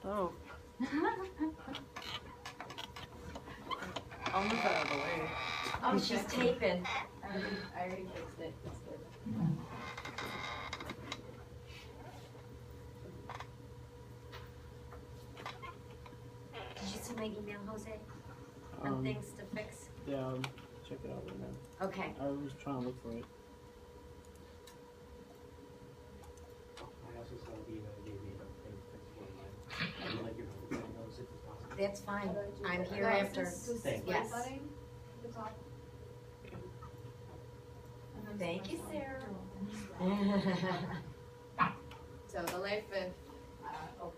Oh. I'll move out of the way. Oh, she's taping. I already fixed it. It's good. Did you see my email, Jose? On things to fix? Yeah, check it out right now. Okay. I was trying to look for it. I also saw the email you gave me about things to fix for mine. I'd like your help getting those if it's possible. That's fine. I'm here after. Thank you. Yes. The top. Thank you, Sarah. So the life of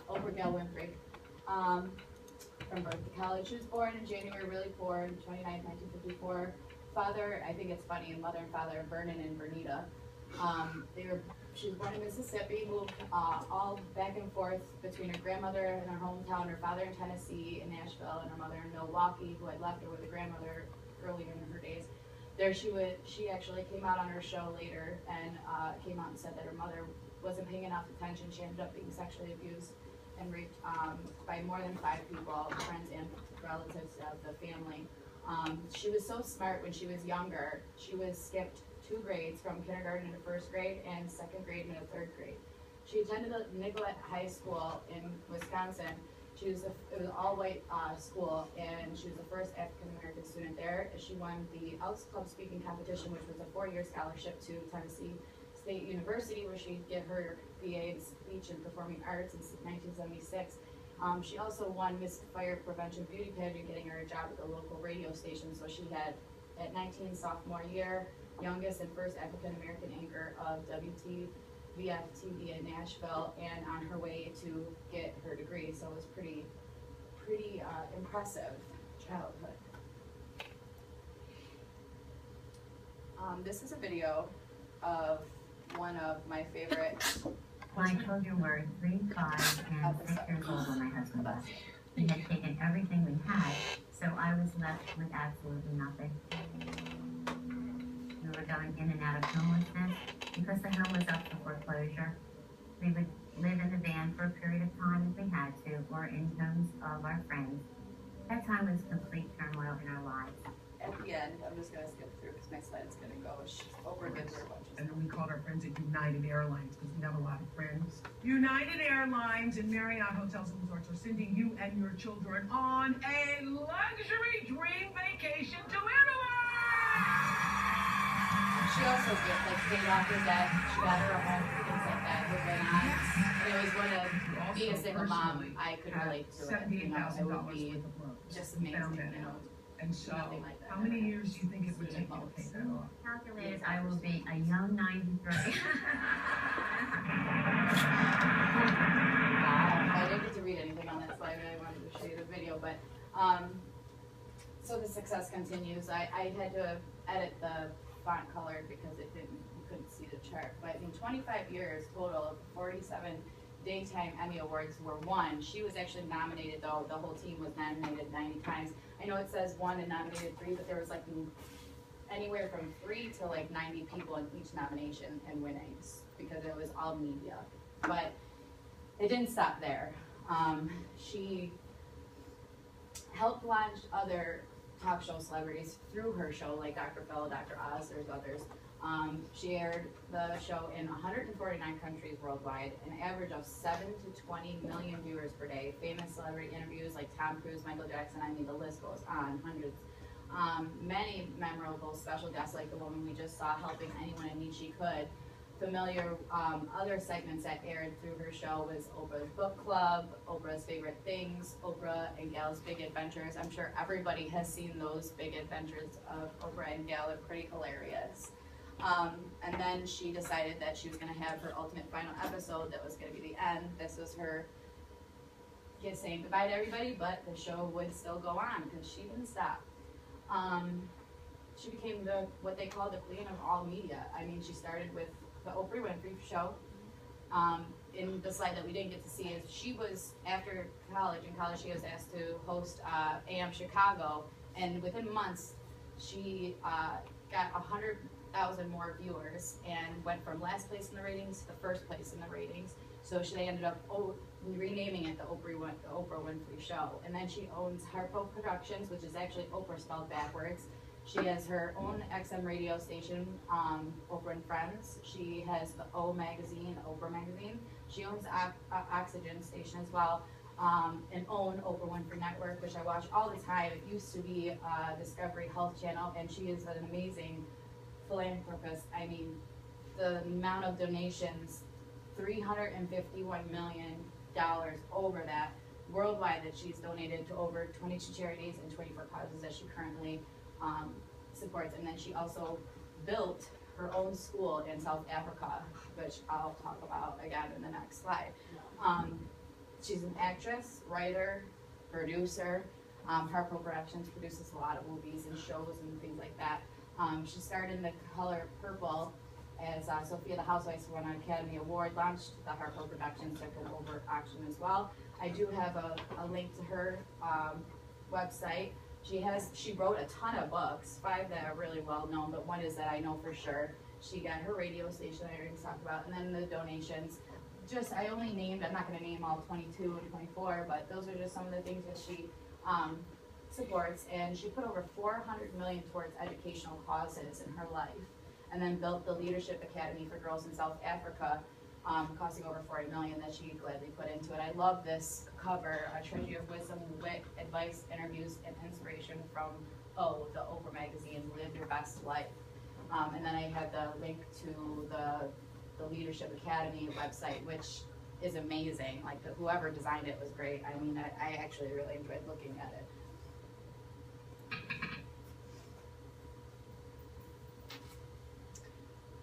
Oprah Gail Winfrey. From birth to college. She was born in January, really poor, 29th, 1954. Father, I think it's funny, and mother and father, Vernon and Bernita. She was born in Mississippi, moved all back and forth between her grandmother and her hometown, her father in Tennessee, in Nashville, and her mother in Milwaukee, who had left her with a grandmother earlier in her days. There she actually came out on her show later and came out and said that her mother wasn't paying enough attention. She ended up being sexually abused and raped by more than 5 people, friends and relatives of the family. She was so smart when she was younger. She was skipped 2 grades, from kindergarten into 1st grade and 2nd grade into 3rd grade. She attended the Nicollet High School in Wisconsin. It was all-white school, and she was the first African-American student there. She won the Elks Club speaking competition, which was a 4-year scholarship to Tennessee State University, where she'd get her BA in speech and performing arts in 1976. She also won Miss Fire Prevention Beauty Pageant, getting her a job at the local radio station. So she had, at 19, sophomore year, youngest and first African-American anchor of WTVF TV in Nashville, and on her way to get her degree. So it was pretty impressive childhood. This is a video of one of my favorite. My children were 3, 5, and 6 years old when my husband left. He had taken everything we had, so I was left with absolutely nothing. We were going in and out of homelessness because the home was up for foreclosure. We would live in the van for a period of time if we had to, or in homes of our friends. That time was complete turmoil in our lives. At the end, I'm just going to skip through because my slide's going to go. Oprah gives her a bunch of And then we called our friends at United Airlines because we have a lot of friends. United Airlines and Marriott Hotels and Resorts are sending you and your children on a luxury dream vacation to Italy! She also paid off her debt. She got her a home, things like that were going on. And it was one of, being a single mom, I could relate to it. You know, it would be just amazing, you know. And so, Nothing like that. how many years do you think it would take you to pay that off? Calculated, I will be a young 93. I didn't get to read anything on that slide. I really wanted to show you the video, but so the success continues. I had to edit the font color because you couldn't see the chart. But in 25 years total, 47 Daytime Emmy Awards were won. She was actually nominated, though. The whole team was nominated 90 times. I know it says 1 and nominated 3, but there was anywhere from 3 to 90 people in each nomination and winnings, because it was all media. But it didn't stop there. She helped launch other talk show celebrities through her show, like Dr. Phil, Dr. Oz, there's others. She aired the show in 149 countries worldwide, an average of 7 to 20 million viewers per day. Famous celebrity interviews like Tom Cruise, Michael Jackson, I mean, the list goes on, hundreds. Many memorable special guests, like the woman we just saw helping anyone in need she could. Familiar other segments that aired through her show was Oprah's Book Club, Oprah's Favorite Things, Oprah and Gail's Big Adventures. I'm sure everybody has seen those big adventures of Oprah and Gail. They're pretty hilarious. And then she decided that she was going to have her ultimate final episode that was going to be the end. This was her saying goodbye to everybody, but the show would still go on because she didn't stop. She became what they call the queen of all media. I mean, she started with the Oprah Winfrey show. In the slide that we didn't get to see is she was, after college, in college she was asked to host AM Chicago, and within months she got 100,000 more viewers and went from last place in the ratings to the first place in the ratings. So they ended up renaming it the Oprah Winfrey Show. And then she owns Harpo Productions, which is actually Oprah spelled backwards. She has her own XM radio station, Oprah and Friends. She has the O magazine, Oprah magazine. She owns Oxygen station as well, and own Oprah Winfrey Network, which I watch all the time. It used to be Discovery Health Channel, and she is an amazing philanthropist. I mean, the amount of donations, $351 million over that worldwide that she's donated to over 22 charities and 24 causes that she currently supports. And then she also built her own school in South Africa, which I'll talk about again in the next slide. She's an actress, writer, producer. Harpo Productions produces a lot of movies and shows and things like that. She starred in The Color Purple as Sophia the Housewife, won an Academy Award, launched the Harpo Productions, took it over auction as well. I do have a link to her website. She wrote a ton of books, 5 that are really well known, but one is that I know for sure. She got her radio station I already talked about, and then the donations. I only named, I'm not going to name all 22 and 24, but those are just some of the things that she supports. And she put over $400 million towards educational causes in her life, and then built the Leadership Academy for Girls in South Africa, costing over $40 million that she gladly put into it. I love this cover, a treasure of wisdom, wit, advice, interviews, and inspiration from the Oprah magazine, Live Your Best Life. And then I had the link to the Leadership Academy website, which is amazing. Like whoever designed it was great. I mean, I actually really enjoyed looking at it.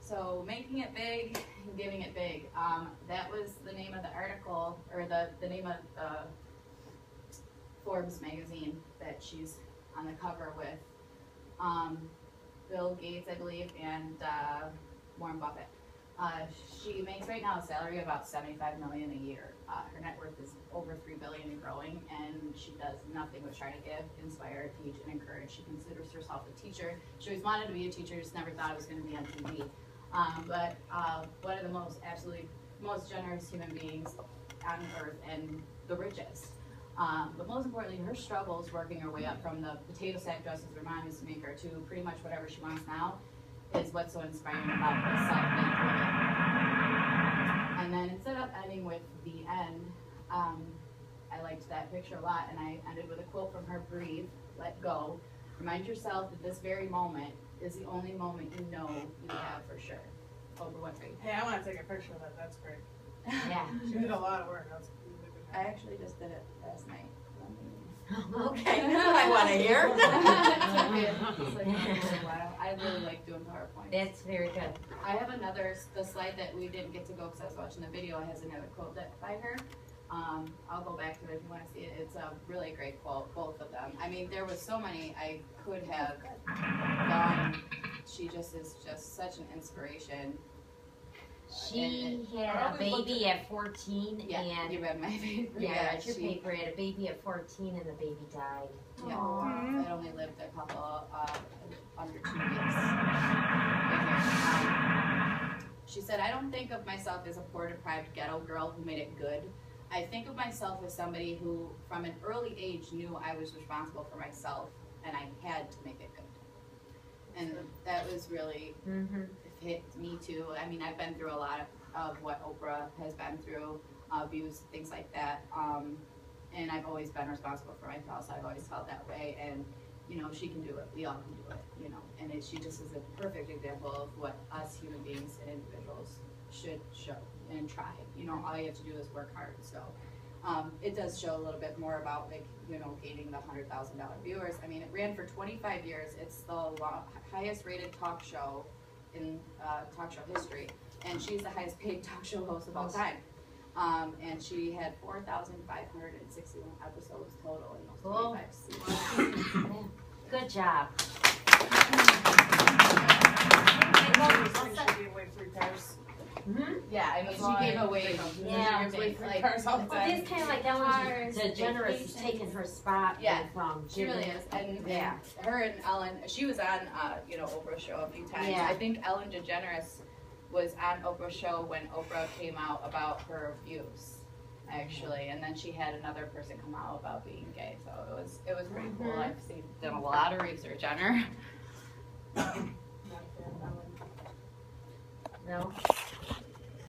So making it big and giving it big. That was the name of the article, or the name of Forbes magazine that she's on the cover with. Bill Gates, I believe, and Warren Buffett. She makes right now a salary of about $75 million a year. Her net worth is over $3 billion and growing, and she does nothing but try to give, inspire, teach, and encourage. She considers herself a teacher. She always wanted to be a teacher, just never thought it was going to be on TV. But one of the most generous human beings on earth, and the richest. But most importantly, her struggles working her way up from the potato sack dresses her mom used to make her to pretty much whatever she wants now is what's so inspiring about this self-made woman. And then instead of ending with the end, I liked that picture a lot, and I ended with a quote from her: breathe, let go, remind yourself that this very moment is the only moment you know you have for sure. Oprah Winfrey. Hey, I want to take a picture of that. That's great. Yeah. She did a lot of work. That's I actually just did it last night. Okay, that's what I want to hear. I really like doing PowerPoint. That's very good. I have the slide that we didn't get to go because I was watching the video, has another quote by her. I'll go back to it if you want to see it. It's a really great quote, both of them. I mean, there was so many I could have gone. She just is just such an inspiration. She had a baby at 14, Yeah, and you read my paper. yeah, it's your paper. Had a baby at 14, and the baby died. Yeah, Aww. I only lived a couple under 2 weeks. She said, "I don't think of myself as a poor, deprived ghetto girl who made it good. I think of myself as somebody who, from an early age, knew I was responsible for myself, and I had to make it good." And that was really hit me too. I mean, I've been through a lot of what Oprah has been through, abuse, things like that. And I've always been responsible for myself, so I've always felt that way. And, you know, she can do it. We all can do it, you know. And she just is a perfect example of what us human beings and individuals should show and try. You know, all you have to do is work hard. So it does show a little bit more about, like, you know, gaining the $100,000 viewers. I mean, it ran for 25 years. It's the highest rated talk show in talk show history, and she's the highest paid talk show host of all time. And she had 4,561 episodes total in those 25 seasons. Good job. She gave away 3 cars. Yeah, I mean, she gave away Three cars all the Well, time. it's kind of like Ellen DeGeneres is taking her spot. Yeah, with, she really is. And her and Ellen, she was on, you know, Oprah's show a few times. Yeah. I think Ellen DeGeneres was on Oprah's show when Oprah came out about her abuse, actually, and then she had another person come out about being gay. So it was pretty cool. I've done a lot of research on her. Not a fan of that one. No?